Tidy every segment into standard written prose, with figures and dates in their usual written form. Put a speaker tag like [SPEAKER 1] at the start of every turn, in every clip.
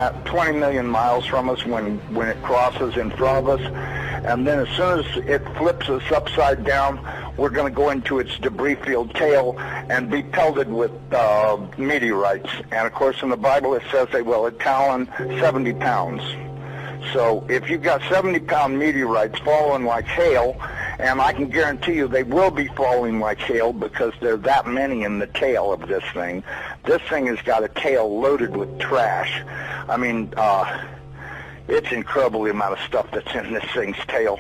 [SPEAKER 1] at 20 million miles from us when it crosses in front of us, and then as soon as it flips us upside down, we're going to go into its debris field tail and be pelted with meteorites. And of course in the Bible it says they will, at Talon, 70 pounds. So if you've got 70-pound meteorites falling like hail, and I can guarantee you they will be falling like hail because there are that many in the tail of this thing. This thing has got a tail loaded with trash. I mean, it's incredible the amount of stuff that's in this thing's tail.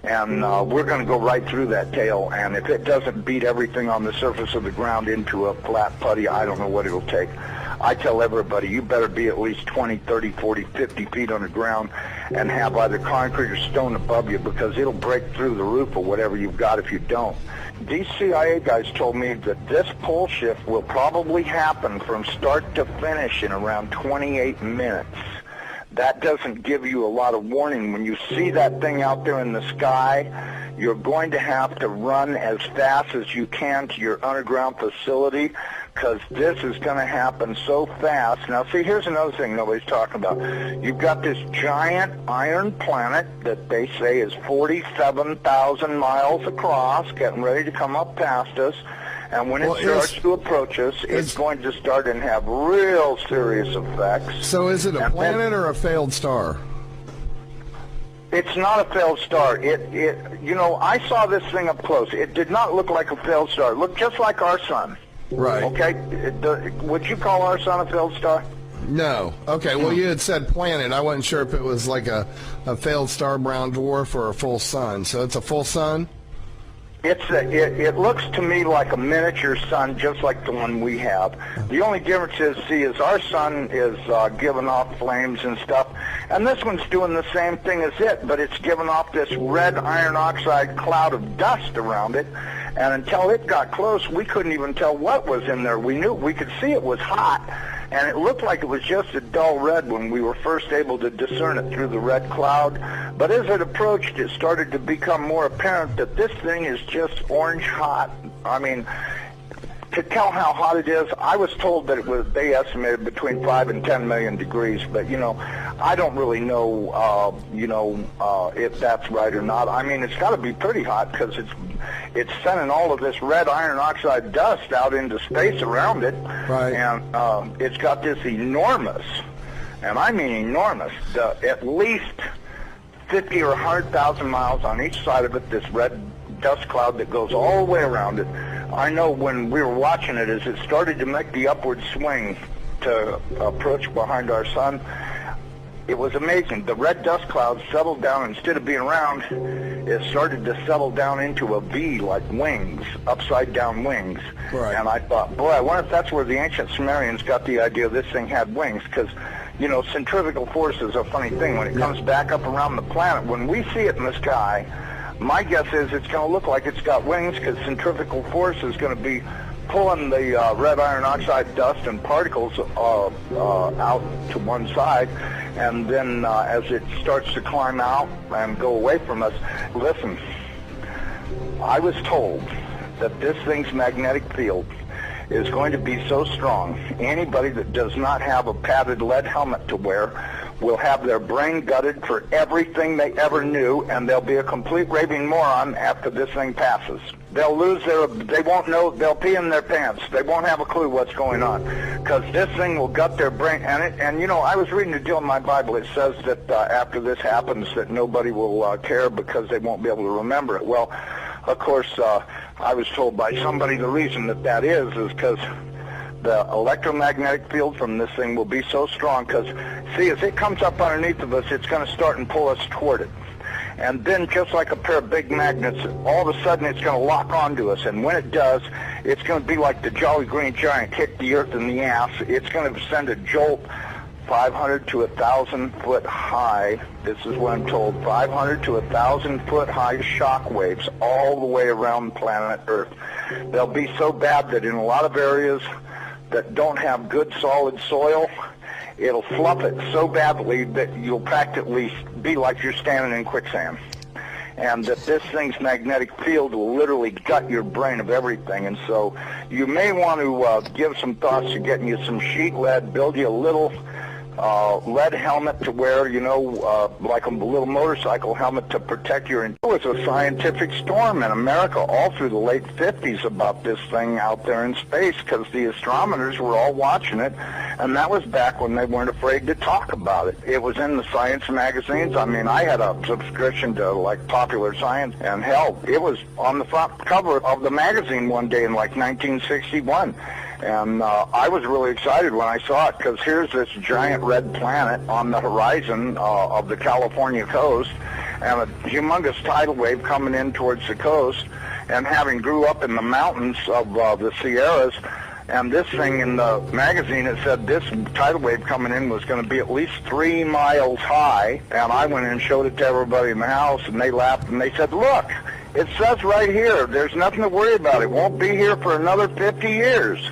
[SPEAKER 1] And we're going to go right through that tail, and if it doesn't beat everything on the surface of the ground into a flat putty, I don't know what it'll take. I tell everybody, you better be at least 20, 30, 40, 50 feet on the ground and have either concrete or stone above you, because it'll break through the roof or whatever you've got if you don't. These CIA guys told me that this pole shift will probably happen from start to finish in around 28 minutes. That doesn't give you a lot of warning. When you see that thing out there in the sky, you're going to have to run as fast as you can to your underground facility, because this is going to happen so fast. Now, see, here's another thing nobody's talking about. You've got this giant iron planet that they say is 47,000 miles across, getting ready to come up past us. And when it starts to approach us, it's going to start and have real serious effects.
[SPEAKER 2] So is it a planet or a failed star?
[SPEAKER 1] It's not a failed star. You know, I saw this thing up close. It did not look like a failed star. It looked just like our sun.
[SPEAKER 2] Right.
[SPEAKER 1] Okay? Would you call our sun a failed star?
[SPEAKER 2] No. Okay, well, you had said planet. I wasn't sure if it was like a failed star brown dwarf or a full sun. So it's a full sun?
[SPEAKER 1] It looks to me like a miniature sun, just like the one we have. The only difference is our sun is giving off flames and stuff, and this one's doing the same thing as it, but it's giving off this red iron oxide cloud of dust around it, and until it got close, we couldn't even tell what was in there. We could see it was hot, and it looked like it was just a dull red when we were first able to discern it through the red cloud. But as it approached, it started to become more apparent that this thing is just orange hot. I mean, to tell how hot it is, I was told that they estimated between 5 and 10 million degrees, but, you know, I don't really know, if that's right or not. I mean, it's got to be pretty hot because it's sending all of this red iron oxide dust out into space around it.
[SPEAKER 2] Right.
[SPEAKER 1] And it's got this enormous, and I mean enormous, at least 50 or 100,000 miles on each side of it, this red dust cloud that goes all the way around it. I know when we were watching it, as it started to make the upward swing to approach behind our sun, it was amazing. The red dust cloud settled down. Instead of being round, it started to settle down into a V, like wings, upside-down wings.
[SPEAKER 2] Right.
[SPEAKER 1] And I thought, boy, I wonder if that's where the ancient Sumerians got the idea this thing had wings, because, you know, centrifugal force is a funny thing. When it comes back up around the planet, when we see it in the sky, my guess is it's going to look like it's got wings, because centrifugal force is going to be pulling the red iron oxide dust and particles out to one side, and then as it starts to climb out and go away from us, listen, I was told that this thing's magnetic field is going to be so strong, anybody that does not have a padded lead helmet to wear will have their brain gutted for everything they ever knew, and they'll be a complete raving moron after this thing passes. They'll they won't know, they'll pee in their pants. They won't have a clue what's going on, because this thing will gut their brain. And you know, I was reading a deal in my Bible. It says that after this happens, that nobody will care because they won't be able to remember it. Well, of course, I was told by somebody the reason that is because the electromagnetic field from this thing will be so strong, because, see, as it comes up underneath of us, it's going to start and pull us toward it. And then, just like a pair of big magnets, all of a sudden it's going to lock onto us. And when it does, it's going to be like the Jolly Green Giant hit the earth in the ass. It's going to send a jolt 500 to 1,000 foot high. This is what I'm told. 500 to 1,000 foot high shock waves all the way around planet Earth. They'll be so bad that in a lot of areas that don't have good solid soil, it'll fluff it so badly that you'll practically be like you're standing in quicksand. And that this thing's magnetic field will literally gut your brain of everything. And so you may want to give some thoughts to getting you some sheet lead, build you a little lead helmet to wear, like a little motorcycle helmet to protect your... It was a scientific storm in America all through the late 50s about this thing out there in space, because the astronomers were all watching it, and that was back when they weren't afraid to talk about it. It was in the science magazines. I mean, I had a subscription to, like, Popular Science, and hell, it was on the front cover of the magazine one day in, like, 1961. And I was really excited when I saw it, because here's this giant red planet on the horizon of the California coast, and a humongous tidal wave coming in towards the coast. And having grew up in the mountains of the Sierras, and this thing in the magazine, it said this tidal wave coming in was going to be at least 3 miles high. And I went in and showed it to everybody in the house, and they laughed, and they said, look, it says right here, there's nothing to worry about. It won't be here for another 50 years.